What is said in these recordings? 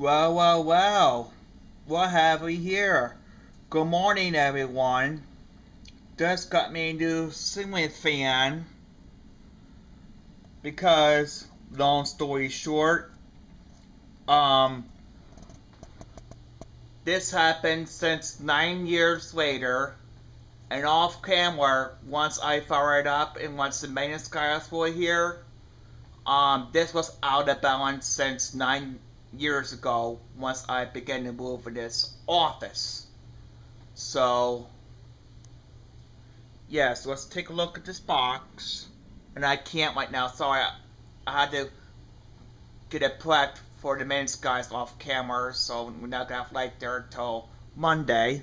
Well. What have we here? Good morning, everyone. Just got me a new ceiling fan because, long story short, this happened since 9 years later, and off camera, once I fired up and once the maintenance guys were here, this was out of balance since 9 years ago once I began to move in this office. So, yes, let's take a look at this box. And I can't right now, sorry, I had to get it prepped for the maintenance guys off camera, so we're not gonna have light there until Monday.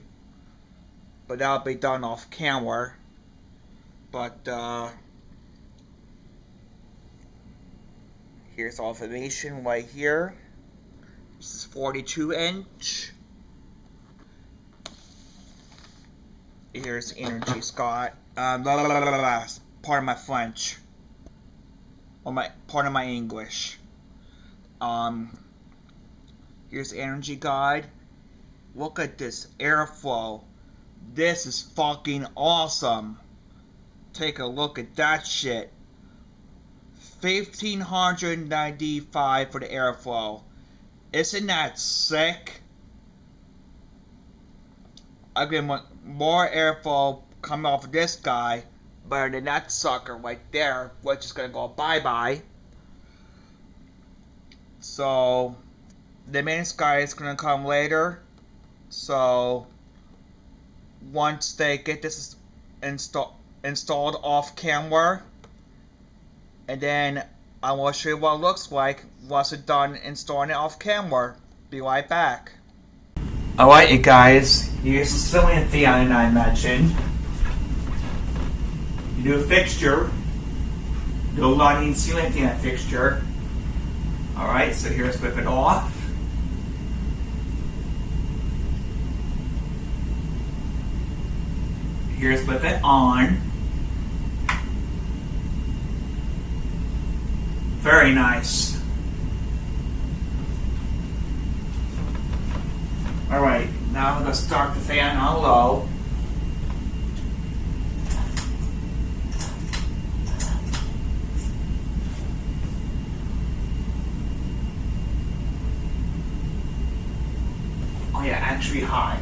But that'll be done off camera. But, here's all information right here. This is 42-inch. Here's Energy Scott. Pardon my French. Or pardon my English. Here's Energy Guide. Look at this airflow. This is fucking awesome. Take a look at that shit. 1595 for the airflow. Isn't that sick? I want more airflow coming off of this guy better than that sucker right there, which is gonna go bye-bye. So the maintenance guy is gonna come later. So once they get this installed off camera, and then I will show you what it looks like once it's done installing it off camera. Be right back. Alright, you guys, here's the ceiling fan I mentioned. You do a fixture, no lighting ceiling fan fixture. Alright, so here's with it off. Here's with it on. Very nice. Alright, now I'm going to start the fan on low. Oh yeah, actually high.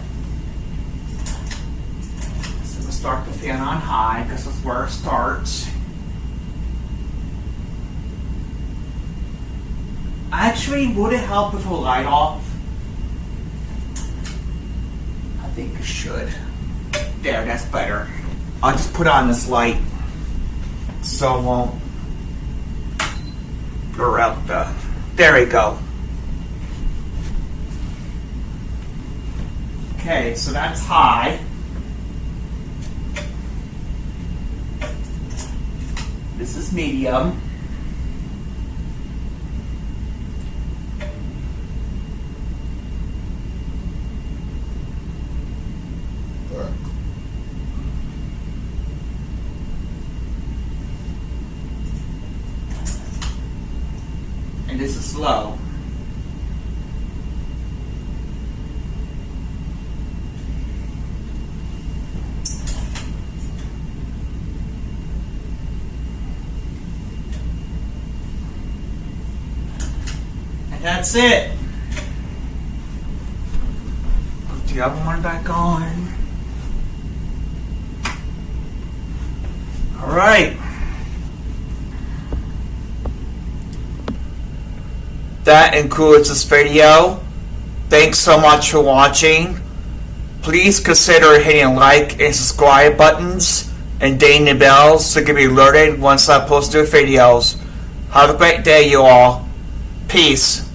So we'll start the fan on high because that's where it starts. Actually, would it help if we light off? I think it should. There, that's better. I'll just put on this light so it won't blur out the... There we go. Okay, so that's high. This is medium. And this is low. And that's it. Put the other one back on. All right. That concludes this video. Thanks so much for watching. Please consider hitting like and subscribe buttons and ding the bells to get alerted once I post new videos. Have a great day, you all. Peace.